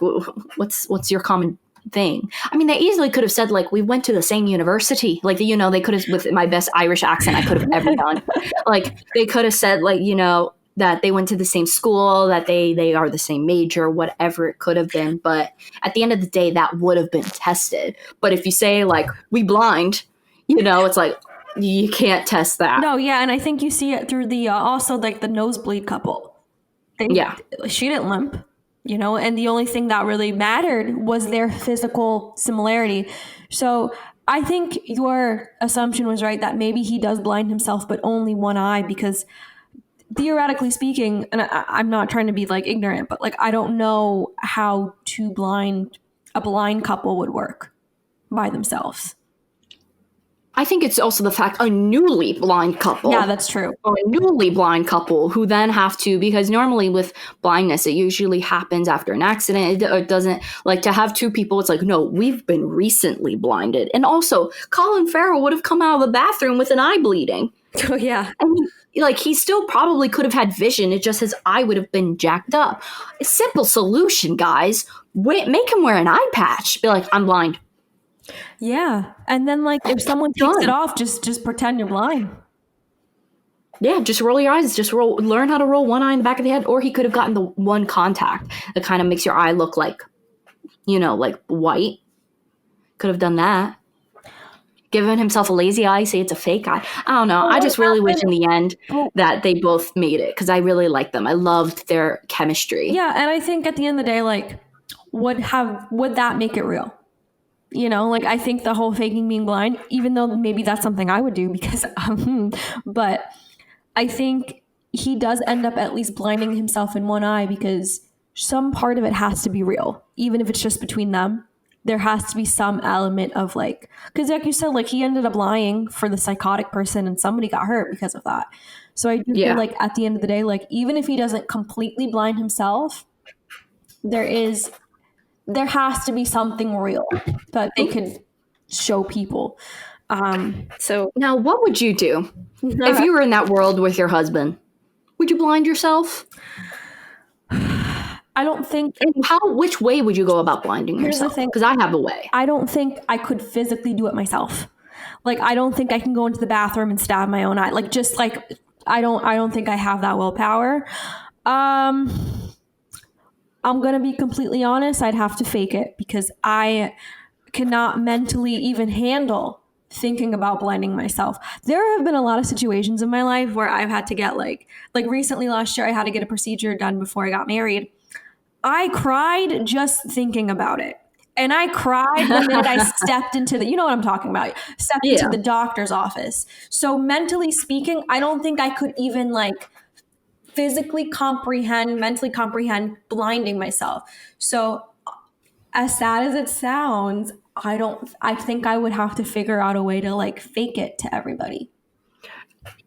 what's your common thing? I mean, they easily could have said, like, we went to the same university. Like, they could have, with my best Irish accent I could have ever done. Like, they could have said, like, that they went to the same school, that they are the same major, whatever it could have been. But at the end of the day, that would have been tested. But if you say, like, we blind, it's like, you can't test that. No, yeah, and I think you see it through the, also, like, the Nosebleed couple. She didn't limp, and the only thing that really mattered was their physical similarity. So I think your assumption was right, that maybe he does blind himself, but only one eye, because theoretically speaking, and I'm not trying to be like ignorant, but like I don't know how a blind couple would work by themselves. I think it's also the fact a newly blind couple. Yeah, that's true. Or a newly blind couple who then have to, because normally with blindness, it usually happens after an accident. It doesn't, like, to have two people, it's like, no, we've been recently blinded. And also, Colin Farrell would have come out of the bathroom with an eye bleeding. Oh, yeah. And like he still probably could have had vision. It just his eye would have been jacked up. A simple solution, guys. Make him wear an eye patch. Be like, I'm blind. Yeah. And then like if someone takes it off, just pretend you're blind. Yeah, just roll your eyes. Learn how to roll one eye in the back of the head. Or he could have gotten the one contact that kind of makes your eye look like, like white. Could have done that. Given himself a lazy eye, say it's a fake eye. I don't know. I just really wish in the end that they both made it because I really liked them. I loved their chemistry. Yeah, and I think at the end of the day, like, would that make it real? Like I think the whole faking being blind, even though maybe that's something I would do because, but I think he does end up at least blinding himself in one eye because some part of it has to be real, even if it's just between them. There has to be some element of like, because like you said, like he ended up lying for the psychotic person and somebody got hurt because of that. So I do feel like at the end of the day, like even if he doesn't completely blind himself, there has to be something real that they could show people. So now what would you do if you were in that world with your husband? Would you blind yourself? I don't think. Which way would you go about blinding yourself? Because I have a way. I don't think I could physically do it myself. Like, I don't think I can go into the bathroom and stab my own eye. Like, just like, I don't think I have that willpower. I'm going to be completely honest. I'd have to fake it because I cannot mentally even handle thinking about blinding myself. There have been a lot of situations in my life where I've had to get like recently last year, I had to get a procedure done before I got married. I cried just thinking about it. And I cried the minute I stepped into you know what I'm talking about, into the doctor's office. So mentally speaking, I don't think I could even like mentally comprehend blinding myself. So as sad as it sounds, I think I would have to figure out a way to like fake it to everybody.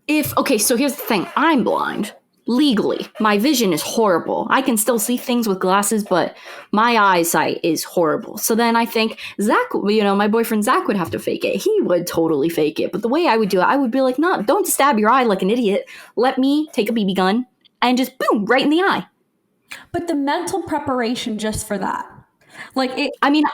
So here's the thing. I'm blind. Legally, my vision is horrible. I can still see things with glasses, but my eyesight is horrible. So then I think Zach, my boyfriend Zach would have to fake it. He would totally fake it. But the way I would do it, I would be like, no, don't stab your eye like an idiot. Let me take a BB gun and just boom, right in the eye. But the mental preparation just for that. Like it, I mean,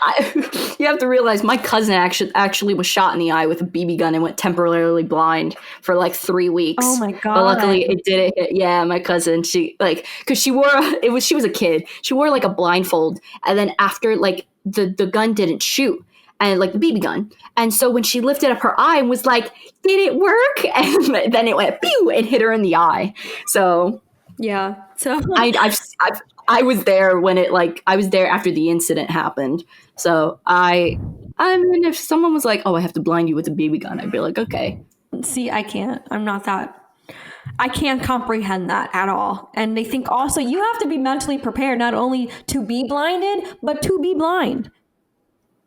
you have to realize my cousin actually was shot in the eye with a BB gun and went temporarily blind for like 3 weeks. Oh my god! But luckily, it didn't hit. Yeah, my cousin, she because she was a kid. She wore like a blindfold, and then after like the gun didn't shoot, and like the BB gun, and so when she lifted up her eye and was like, "Did it work?" and then it went pew and hit her in the eye. So yeah, so I was there when I was there after the incident happened. So I mean, if someone was like, "Oh, I have to blind you with a BB gun," I'd be like, "Okay." See, I can't. I can't comprehend that at all. And they think also you have to be mentally prepared not only to be blinded, but to be blind.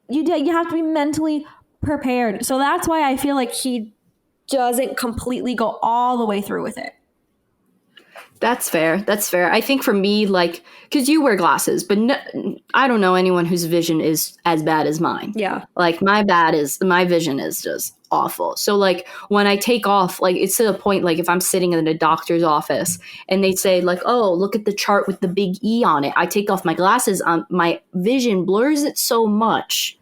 You have to be mentally prepared. So that's why I feel like he doesn't completely go all the way through with it. That's fair. I think for me, like, because you wear glasses, but I don't know anyone whose vision is as bad as mine. Yeah. Like, my vision is just awful. So, like, when I take off, like, it's to the point, like, if I'm sitting in a doctor's office and they say, like, oh, look at the chart with the big E on it. I take off my glasses, my vision blurs it so much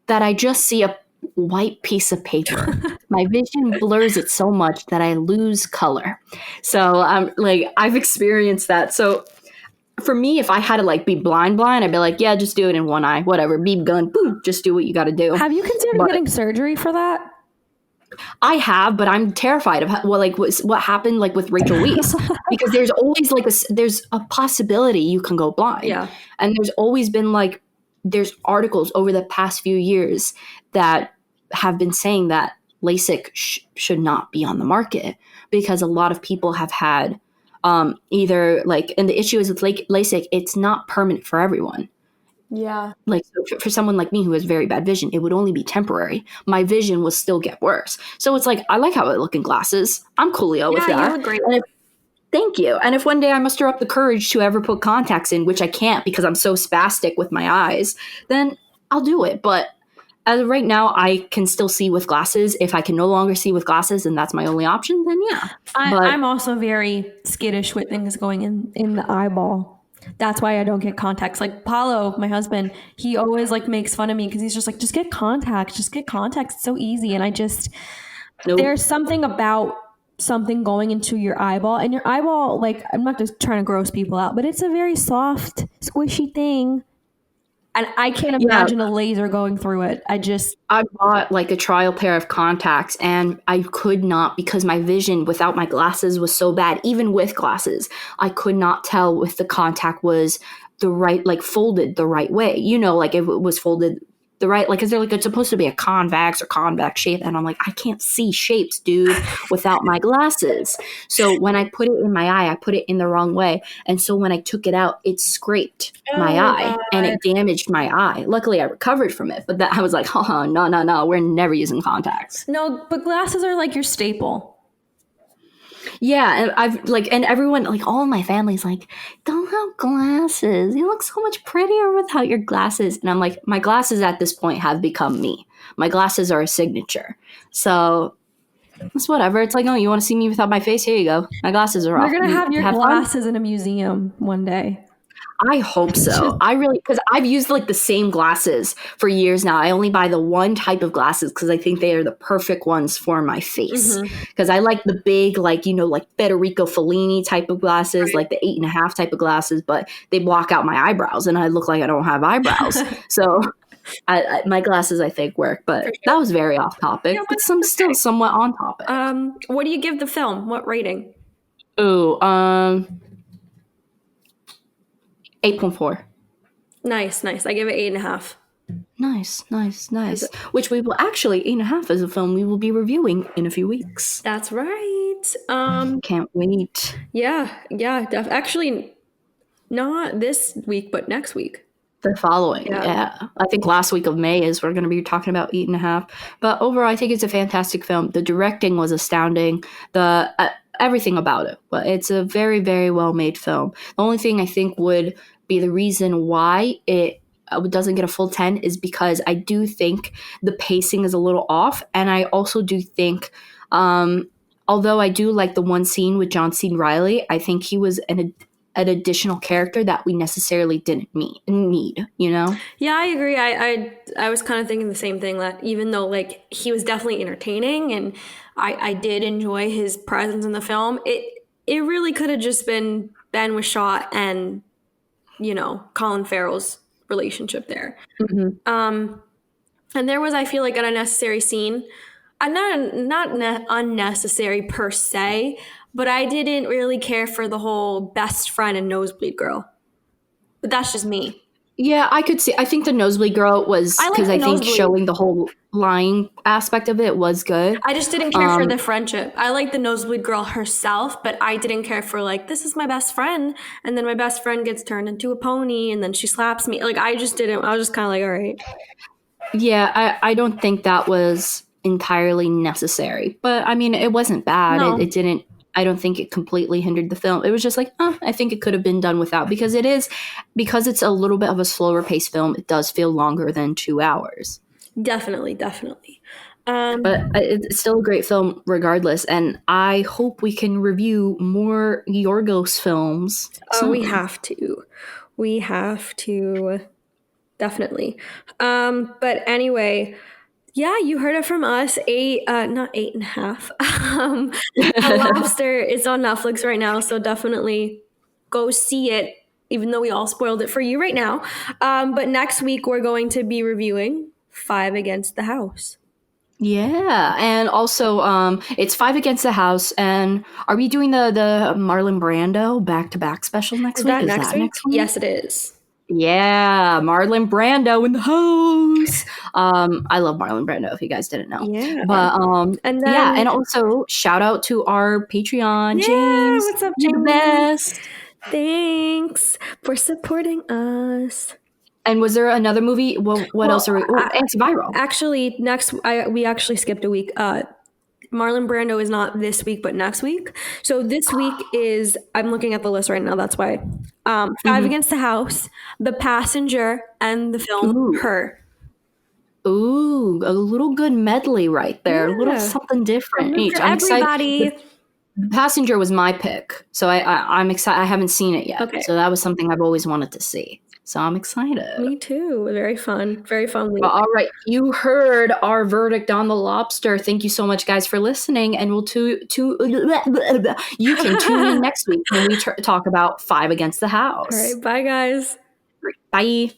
that I just see a white piece of paper. My vision blurs it so much that I lose color. So I've experienced that. So for me, if I had to like be blind, I'd be like, yeah, just do it in one eye, whatever, beep gun, boom, just do what you got to do. Have you considered getting surgery for that? I have, but I'm terrified of what happened like with Rachel Weisz, because there's always there's a possibility you can go blind. Yeah. And there's always been there's articles over the past few years that have been saying that LASIK should not be on the market because a lot of people have had either and the issue is with LASIK, it's not permanent for everyone. Yeah. So for someone like me who has very bad vision, it would only be temporary. My vision will still get worse. So it's like, I like how I look in glasses. I'm coolio with that. You look great. Thank you. And if one day I muster up the courage to ever put contacts in, which I can't because I'm so spastic with my eyes, then I'll do it. But as of right now, I can still see with glasses. If I can no longer see with glasses and that's my only option, then yeah. I'm also very skittish with things going in the eyeball. That's why I don't get contacts. Like Paulo, my husband, he always like makes fun of me because he's just like, just get contacts. It's so easy. And I just, Nope. there's something about something going into your eyeball, and your eyeball, like, I'm not just trying to gross people out, but it's a very soft, squishy thing. And I can't imagine a laser going through it. I bought like a trial pair of contacts and I could not, because my vision without my glasses was so bad. Even with glasses, I could not tell if the contact was the right, like folded the right way. You know, like if it was folded the right, like, is there like, it's supposed to be a convex or convex shape. And I'm like, I can't see shapes, dude, without my glasses. So when I put it in my eye, I put it in the wrong way. And so when I took it out, it scraped my eye and it damaged my eye. Luckily I recovered from it, but I was like, oh, no, we're never using contacts. No, but glasses are like your staple. Yeah, and I've like, and everyone, like all of my family's like, don't have glasses. You look so much prettier without your glasses. And I'm like, my glasses at this point have become me. My glasses are a signature. So it's whatever. It's like, oh, you want to see me without my face? Here you go. My glasses are off. You're gonna have your glasses fun? in a museum one day. I hope so. I really, because I've used like the same glasses for years now. I only buy the one type of glasses because I think they are the perfect ones for my face. Because I like the big, like, you know, like Federico Fellini type of glasses, like the 8.5 type of glasses, but they block out my eyebrows and I look like I don't have eyebrows. So my glasses, I think, work. But that was very off topic, but still somewhat on topic. What do you give the film? What rating? Ooh, 8.4. Nice. I give it 8.5. Nice. Which we will actually, 8.5 is a film we will be reviewing in a few weeks. That's right. Can't wait. Yeah. Actually, not this week, but next week. The following, yeah. I think last week of May is we're going to be talking about 8.5. But overall, I think it's a fantastic film. The directing was astounding. The everything about it. But it's a very, very well made film. The only thing I think would be the reason why it doesn't get a full 10 is because I do think the pacing is a little off. And I also do think, although I do like the one scene with John C. Reilly, I think he was an additional character that we necessarily didn't need, you know? Yeah, I agree. I was kind of thinking the same thing, that even though like he was definitely entertaining and I did enjoy his presence in the film, it really could have just been Ben Whishaw and, you know, Colin Farrell's relationship there. And there was, I feel like, an unnecessary scene. Not unnecessary per se, but I didn't really care for the whole best friend and Nosebleed Girl. But that's just me. Yeah, I could see. I think the Nosebleed Girl was, because I think showing the whole lying aspect of it was good. I just didn't care for the friendship. I like the Nosebleed Girl herself, but I didn't care for like, this is my best friend, and then my best friend gets turned into a pony, and then she slaps me. Like, I just didn't. I was just kind of like, all right. Yeah, I don't think that was entirely necessary. But, I mean, it wasn't bad. No. It didn't. I don't think it completely hindered the film. It was just like, I think it could have been done without, because it's a little bit of a slower paced film. It does feel longer than 2 hours. Definitely. But it's still a great film regardless. And I hope we can review more Yorgos films soon. We have to. Definitely. But anyway, yeah, you heard it from us. Not 8.5. Lobster is on Netflix right now, so definitely go see it, even though we all spoiled it for you right now. But next week we're going to be reviewing 5 Against the House. Yeah, and also it's 5 Against the House, and are we doing the Marlon Brando back-to-back special next week? Is that next week? Yes, it is. Yeah, Marlon Brando in the house. I love Marlon Brando, if you guys didn't know. Yeah. But and then, yeah, and also shout out to our Patreon, James. What's up, James? James? The best. Thanks for supporting us. And was there another movie? What else are we? Antiviral. Actually, we actually skipped a week. Marlon Brando is not this week, but next week. So this week is, I'm looking at the list right now, that's why. 5 Against the House, The Passenger, and the film Her. Ooh, a little good medley right there. A little Yeah. something different Something each. for I'm excited. everybody. The Passenger was my pick, so I'm excited. I haven't seen it yet, Okay. so that was something I've always wanted to see. So I'm excited. Me too. Very fun. Very fun week. Well, all right, you heard our verdict on The Lobster. Thank you so much, guys, for listening, and you can tune in next week when we talk about Five Against the House. All right. Bye, guys. Bye.